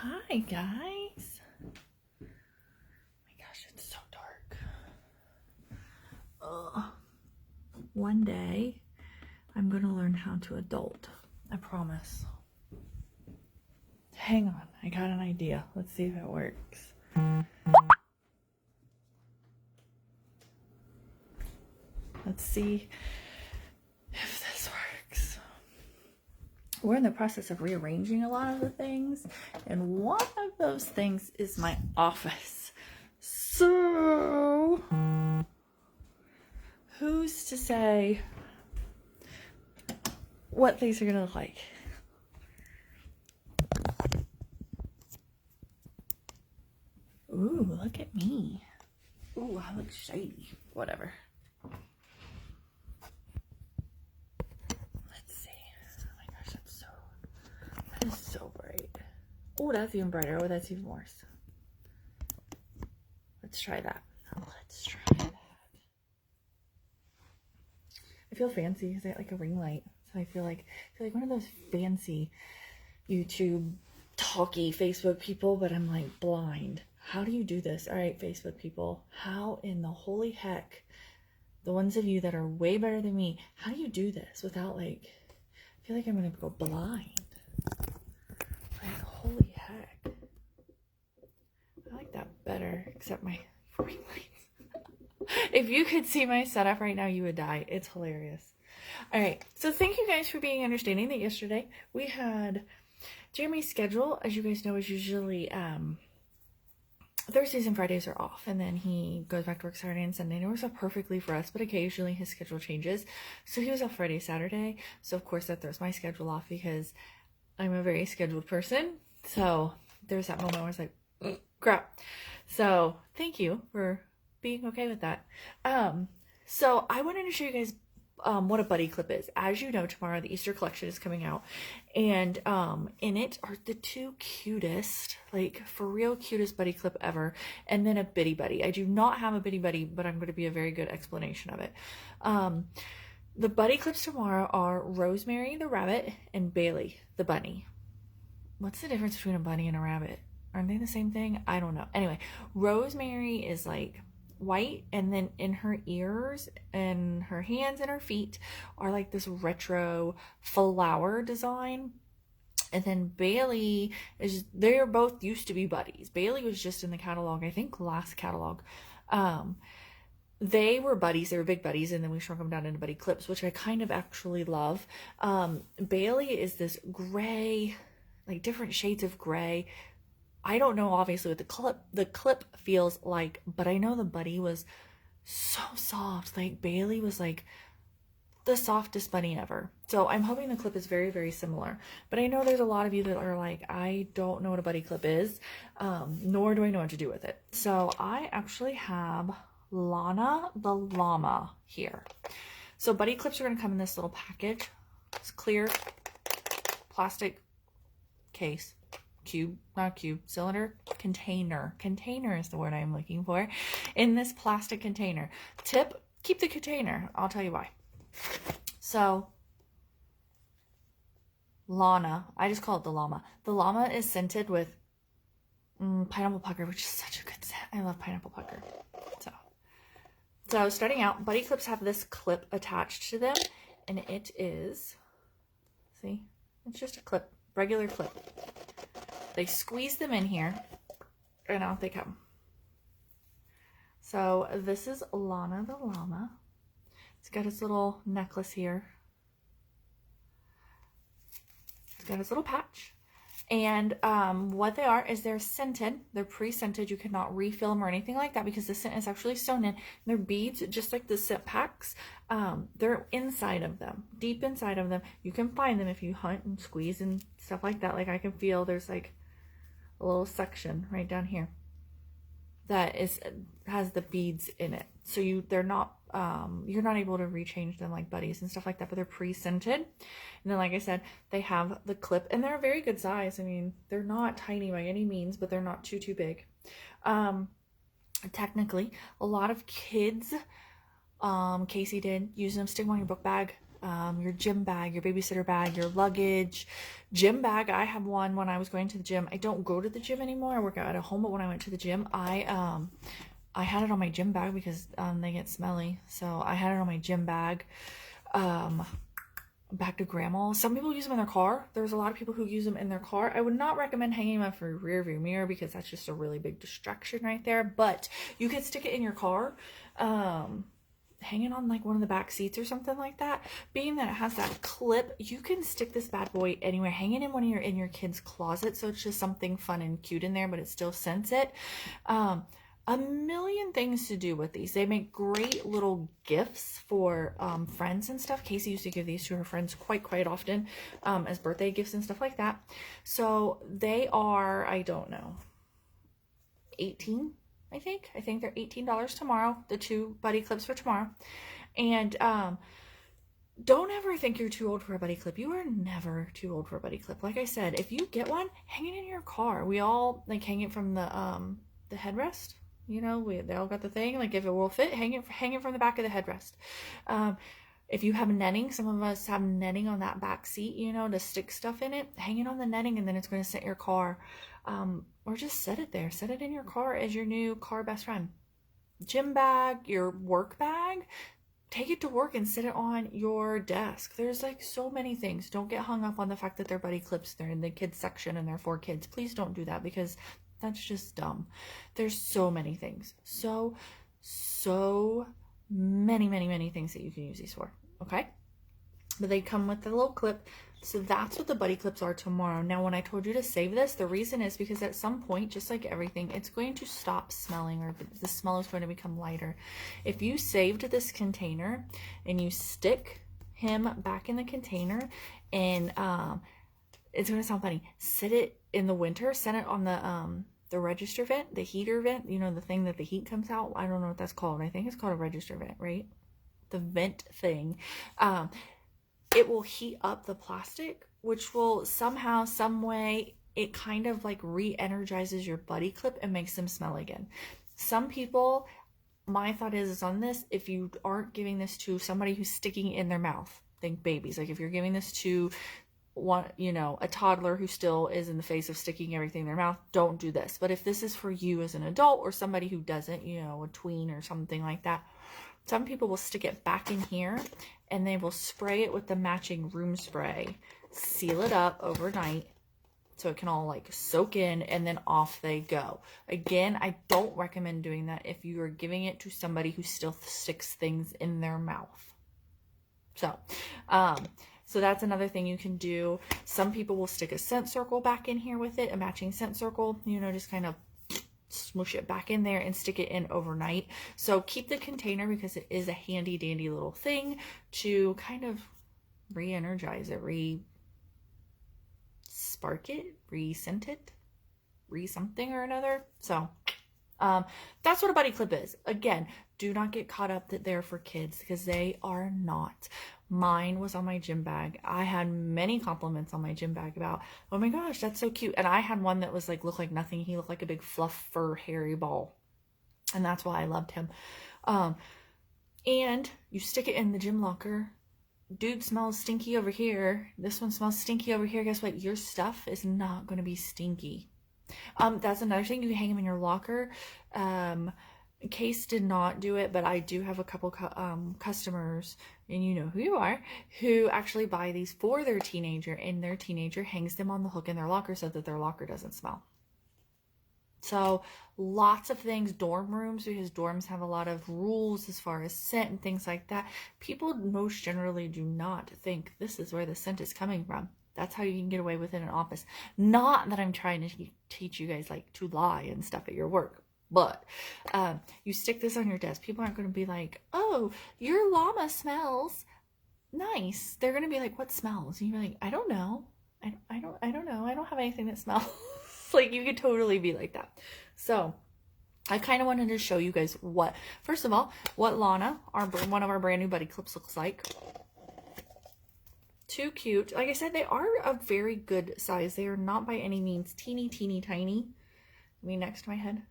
Hi guys. Oh my gosh, it's so dark. One day I'm gonna learn how to adult. I promise. Hang on, I got an idea. Let's see if it works. Let's see if this works. We're in the process of rearranging a lot of the things, and one of those things is my office. So, who's to say what things are gonna look like? Ooh, look at me. Ooh, I look shady. Whatever. Let's see. Oh my gosh, that is so bright. Oh, that's even brighter. Oh, that's even worse. Let's try that. Let's try that. I feel fancy because I got like a ring light. So I feel like one of those fancy YouTube talky Facebook people, but I'm like blind. How do you do this? All right, Facebook people, how in the holy heck, the ones of you that are way better than me, how do you do this without like, I feel like I'm gonna go blind. Like, holy heck. I like that better, except my ring lights. If you could see my setup right now, you would die. It's hilarious. All right, so thank you guys for being understanding that yesterday we had Jeremy's schedule, as you guys know, is usually Thursdays and Fridays are off, and then he goes back to work Saturday and Sunday, and it works out perfectly for us, but occasionally his schedule changes. So he was off Friday, Saturday, so of course that throws my schedule off because I'm a very scheduled person. So there's that moment where I was like, crap. So thank you for being okay with that. So I wanted to show you guys what a buddy clip is. As you know, tomorrow the Easter collection is coming out, and in it are the two cutest, like for real cutest buddy clip ever, and then a bitty buddy. I do not have a bitty buddy, but I'm going to be a very good explanation of it. The buddy clips tomorrow are Rosemary the rabbit and Bailey the bunny. What's the difference between a bunny and a rabbit? Aren't they the same thing? I don't know. Anyway, Rosemary is like white, and then in her ears and her hands and her feet are like this retro flower design. And then Bailey is, they're both used to be buddies. Bailey was just in the catalog, I think last catalog. They were buddies, they were big buddies, and then we shrunk them down into buddy clips, which I kind of actually love. Bailey is this gray, like different shades of gray. I don't know obviously what the clip feels like, but I know the buddy was so soft. Like Bailey was like the softest bunny ever. So I'm hoping the clip is very, very similar. But I know there's a lot of you that are like, I don't know what a buddy clip is, nor do I know what to do with it. So I actually have Llana the Llama here. So buddy clips are going to come in this little package. It's clear plastic case. Cylinder, container is the word I'm looking for, in this plastic container. Tip, keep the container. I'll tell you why. So Llana, I just call it the llama. The llama is scented with pineapple pucker, which is such a good scent. I love pineapple pucker. So starting out, buddy clips have this clip attached to them, and it is, see, it's just a clip, regular clip. They squeeze them in here, and out they come. So this is Llana the Llama. It's got its little necklace here. It's got its little patch. And what they are is they're scented. They're pre-scented. You cannot refill them or anything like that because the scent is actually sewn in. They're beads, just like the scent packs. They're inside of them, deep inside of them. You can find them if you hunt and squeeze and stuff like that. Like I can feel there's like a little section right down here that has the beads in it. So you're not able to rechange them like buddies and stuff like that, but they're pre-scented. And then, like I said, they have the clip, and they're a very good size. I mean, they're not tiny by any means, but they're not too big. Technically, a lot of kids, Casey did, use them, stick them on your book bag. your gym bag, your babysitter bag, your luggage. Gym bag, I have one when I was going to the gym. I don't go to the gym anymore. I work out at home, but when I went to the gym, I had it on my gym bag because they get smelly. So I had it on my gym bag. Back to grandma. Some people use them in their car. There's a lot of people who use them in their car. I would not recommend hanging them up for your rear view mirror because that's just a really big distraction right there. But you could stick it in your car, hang it on like one of the back seats or something like that. Being that it has that clip, you can stick this bad boy anywhere. Hang it in when you're in your kid's closet, so it's just something fun and cute in there, but it still scents it. A million things to do with these. They make great little gifts for friends and stuff. Casey used to give these to her friends quite often as birthday gifts and stuff like that. So they are, I don't know, 18, I think. I think they're $18 tomorrow, the 2 buddy clips for tomorrow. And don't ever think you're too old for a buddy clip. You are never too old for a buddy clip. Like I said, if you get one, hang it in your car. We all like hang it from the headrest. You know, they all got the thing, like if it will fit, hang it from the back of the headrest. If you have netting, some of us have netting on that back seat, you know, to stick stuff in it, hang it on the netting and then it's going to sit in your car. Or just set it there. Set it in your car as your new car best friend. Gym bag, your work bag, take it to work and sit it on your desk. There's like so many things. Don't get hung up on the fact that they're buddy clips. They're in the kids section and they're for kids. Please don't do that because that's just dumb. There's so many things. So many things that you can use these for. Okay? But they come with the little clip. So that's what the buddy clips are tomorrow. Now, when I told you to save this, the reason is because at some point, just like everything, it's going to stop smelling or the smell is going to become lighter. If you saved this container and you stick him back in the container and it's going to sound funny, set it in the winter, set it on the register vent, the heater vent, you know, the thing that the heat comes out. I don't know what that's called. I think it's called a register vent, right? The vent thing. It will heat up the plastic, which will somehow, some way, it kind of like re-energizes your buddy clip and makes them smell again. Some people, my thought is on this, if you aren't giving this to somebody who's sticking it in their mouth, think babies, like if you're giving this to one, you know, a toddler who still is in the phase of sticking everything in their mouth, don't do this. But if this is for you as an adult or somebody who doesn't, you know, a tween or something like that, some people will stick it back in here and they will spray it with the matching room spray, seal it up overnight so it can all like soak in, and then off they go. Again, I don't recommend doing that if you are giving it to somebody who still sticks things in their mouth. So that's another thing you can do. Some people will stick a scent circle back in here with it, a matching scent circle, you know, just kind of smoosh it back in there and stick it in overnight. So keep the container because it is a handy dandy little thing to kind of re-energize it, re-spark it, re-scent it, re-something or another. So that's what a buddy clip is. Again, do not get caught up that they're for kids because they are not. Mine was on my gym bag. I had many compliments on my gym bag about, oh my gosh, that's so cute. And I had one that was like, looked like nothing. He looked like a big fluff fur hairy ball. And that's why I loved him. And you stick it in the gym locker. Dude smells stinky over here. This one smells stinky over here. Guess what? Your stuff is not going to be stinky. That's another thing. You can hang them in your locker. Case did not do it, but I do have a couple customers, and you know who you are, who actually buy these for their teenager, and their teenager hangs them on the hook in their locker so that their locker doesn't smell. So lots of things, dorm rooms, because dorms have a lot of rules as far as scent and things like that. People most generally do not think this is where the scent is coming from. That's how you can get away with it in an office. Not that I'm trying to teach you guys like to lie and stuff at your work. But you stick this on your desk. People aren't going to be like, oh, your llama smells nice. They're going to be like, what smells? And you're like, I don't know. I don't know. I don't have anything that smells. Like, you could totally be like that. So I kind of wanted to show you guys first of all, what Llana, one of our brand new buddy clips, looks like. Too cute. Like I said, they are a very good size. They are not by any means teeny tiny. I mean, next to my head.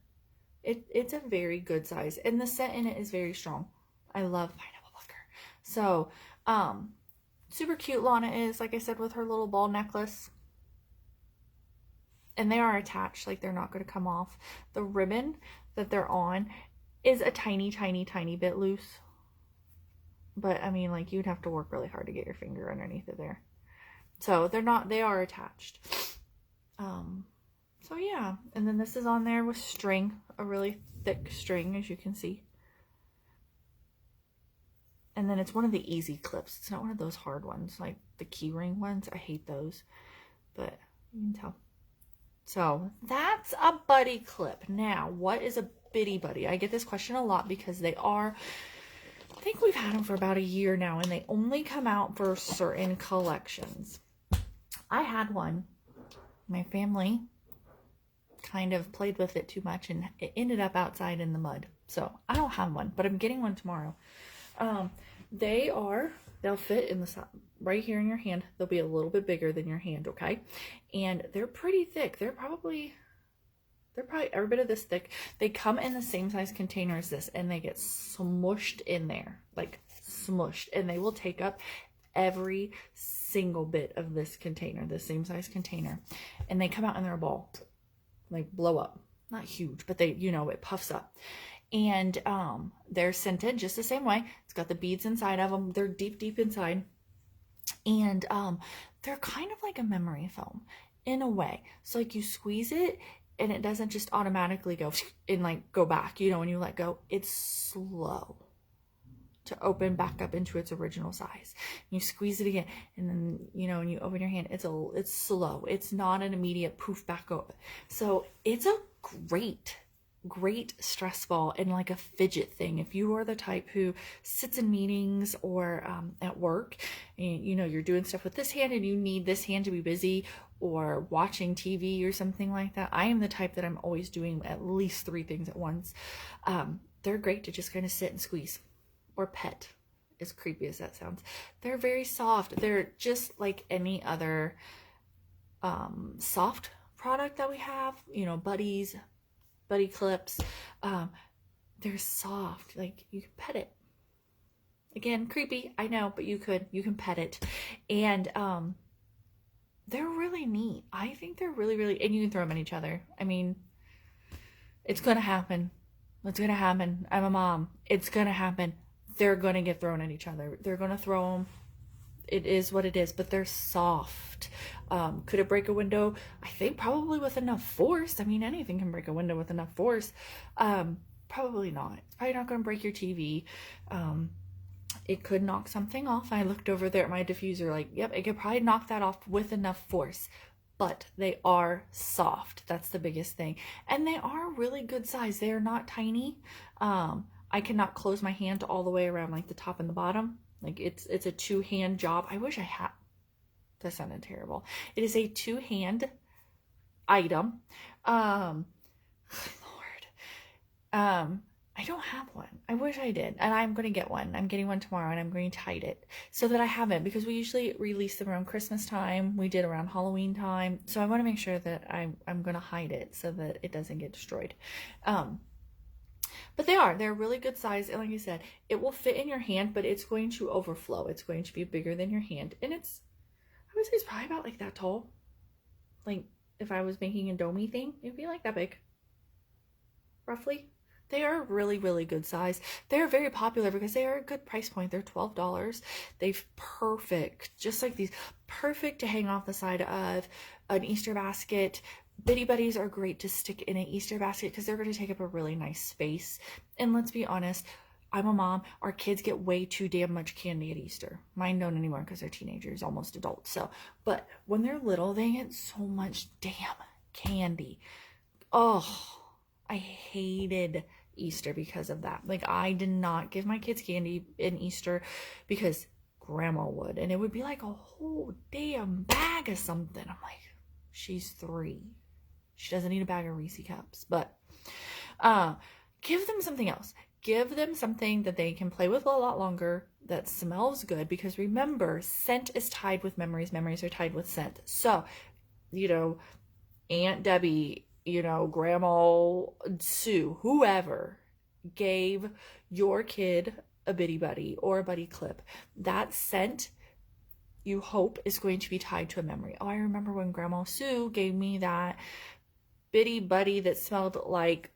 It's a very good size, and the scent in it is very strong. I love pineapple pucker. So Super cute Llana is, like I said, with her little ball necklace. And they are attached, like they're not going to come off. The ribbon that they're on is a tiny, tiny, tiny bit loose. But I mean, like, you'd have to work really hard to get your finger underneath it there. So they're not, they are attached. So yeah, and then this is on there with string, a really thick string, as you can see. And then it's one of the easy clips. It's not one of those hard ones, like the keyring ones. I hate those, but you can tell. So that's a buddy clip. Now, what is a bitty buddy? I get this question a lot because they are, I think we've had them for about a year now, and they only come out for certain collections. I had one. My family kind of played with it too much, and it ended up outside in the mud. So I don't have one, but I'm getting one tomorrow. They'll fit in the right here in your hand. They'll be a little bit bigger than your hand, okay? And they're pretty thick. They're probably every bit of this thick. They come in the same size container as this, and they get smushed in there, like smushed, and they will take up every single bit of this container, the same size container. And they come out and they're a ball, like blow up. Not huge, but they, it puffs up. And they're scented just the same way. It's got the beads inside of them. They're deep, deep inside. And they're kind of like a memory foam in a way. So like you squeeze it and it doesn't just automatically go and like go back. When you let go, it's slow to open back up into its original size. You squeeze it again, and then when you open your hand, it's slow. It's not an immediate poof back open. So it's a great stress ball and like a fidget thing. If you are the type who sits in meetings or at work, and you're doing stuff with this hand and you need this hand to be busy, or watching TV or something like that. I am the type that I'm always doing at least 3 things at once. They're great to just kind of sit and squeeze or pet, as creepy as that sounds. They're very soft. They're just like any other soft product that we have, buddy clips. They're soft, like you can pet it. Again, creepy, I know, but you can pet it. And they're really neat. I think they're really, really, and you can throw them at each other. I mean, it's gonna happen. I'm a mom. It's gonna happen. They're gonna get thrown at each other. They're gonna throw them. It is what it is, but they're soft. Could it break a window? I think probably with enough force. I mean, anything can break a window with enough force. Probably not. It's probably not going to break your TV. It could knock something off. I looked over there at my diffuser, like, yep, it could probably knock that off with enough force. But they are soft. That's the biggest thing. And they are really good size. They are not tiny. I cannot close my hand all the way around, like the top and the bottom. Like it's a 2-hand job. I wish I had. That sounded terrible. It is a 2-hand item. Lord. I don't have one. I wish I did. And I'm going to get one. I'm getting one tomorrow, and I'm going to hide it so that I have it, because we usually release them around Christmas time. We did around Halloween time. So I want to make sure that I'm going to hide it so that it doesn't get destroyed. But they're really good size. And like I said, it will fit in your hand, but it's going to overflow. It's going to be bigger than your hand. And I would say it's probably about like that tall. Like if I was making a domey thing, it'd be like that big. Roughly. They are really, really good size. They're very popular because they are a good price point. They're $12. They're perfect, just like these, perfect to hang off the side of an Easter basket. Bitty Buddies are great to stick in an Easter basket because they're going to take up a really nice space. And let's be honest, I'm a mom. Our kids get way too damn much candy at Easter. Mine don't anymore because they're teenagers, almost adults. So, but when they're little, they get so much damn candy. Oh, I hated Easter because of that. Like, I did not give my kids candy in Easter because grandma would. And it would be like a whole damn bag of something. I'm like, she's 3. She doesn't need a bag of Reese cups. But give them something else. Give them something that they can play with a lot longer, that smells good, because remember, scent is tied with memories. Memories are tied with scent. So, Aunt Debbie, Grandma Sue, whoever gave your kid a Bitty Buddy or a Buddy Clip, that scent you hope is going to be tied to a memory. Oh, I remember when Grandma Sue gave me that bitty buddy that smelled like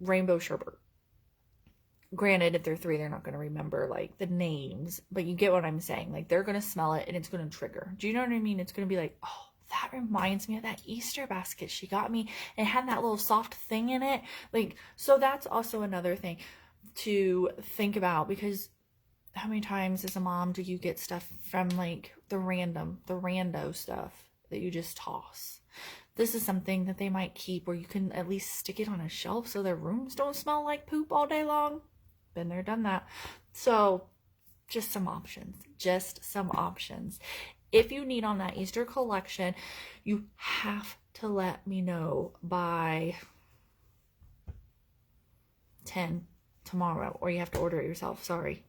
rainbow sherbet. Granted, if they're 3, they're not going to remember like the names, but you get what I'm saying. Like, they're going to smell it and it's going to trigger. Do you know what I mean? It's going to be like, oh, that reminds me of that Easter basket she got me. It had that little soft thing in it. Like, so that's also another thing to think about, because how many times as a mom do you get stuff from like the rando stuff that you just toss? This is something that they might keep where you can at least stick it on a shelf so their rooms don't smell like poop all day long. Been there, done that. So just some options. If you need on that Easter collection, you have to let me know by 10 tomorrow, or you have to order it yourself. Sorry.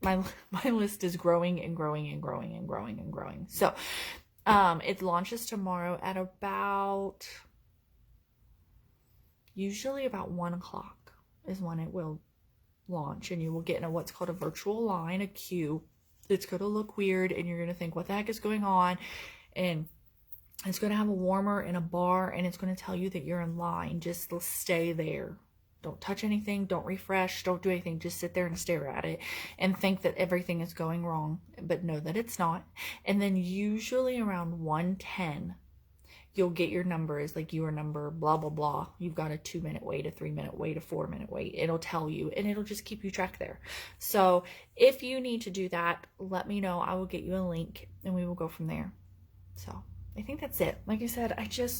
My list is growing and growing and growing and growing and growing. So it launches tomorrow at usually about 1 o'clock is when it will launch, and you will get in what's called a virtual line, a queue. It's going to look weird, and you're going to think, what the heck is going on? And it's going to have a warmer and a bar, and it's going to tell you that you're in line. Just stay there. Don't touch anything. Don't refresh. Don't do anything. Just sit there and stare at it and think that everything is going wrong, but know that it's not. And then usually around 1:10, you'll get your numbers, like your number, blah, blah, blah. You've got a 2-minute wait, a 3-minute wait, a 4-minute wait. It'll tell you, and it'll just keep you track there. So if you need to do that, let me know. I will get you a link, and we will go from there. So I think that's it. Like I said,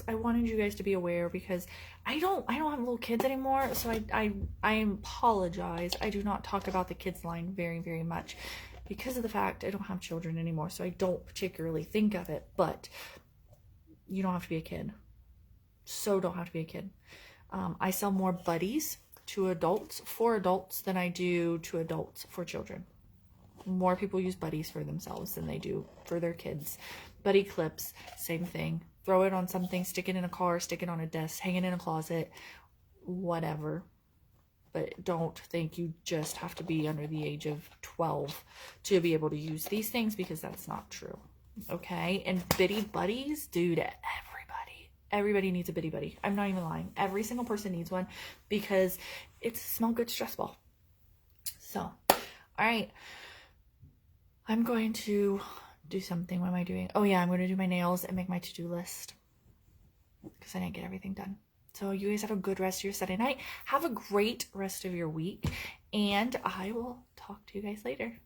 I wanted you guys to be aware, because I don't have little kids anymore. So I apologize. I do not talk about the kids line very, very much because of the fact I don't have children anymore. So I don't particularly think of it, but you don't have to be a kid. So don't have to be a kid. I sell more buddies to adults, for adults, than I do to adults for children. More people use buddies for themselves than they do for their kids. Buddy clips, same thing. Throw it on something, stick it in a car, stick it on a desk, hang it in a closet, whatever. But don't think you just have to be under the age of 12 to be able to use these things, because that's not true. Okay? And bitty buddies, dude, everybody needs a bitty buddy. I'm not even lying. Every single person needs one, because it's a smell good stress ball. So, all right. I'm going to do something. What am I doing? Oh yeah, I'm going to do my nails and make my to-do list, because I didn't get everything done. So you guys have a good rest of your Sunday night. Have a great rest of your week, and I will talk to you guys later.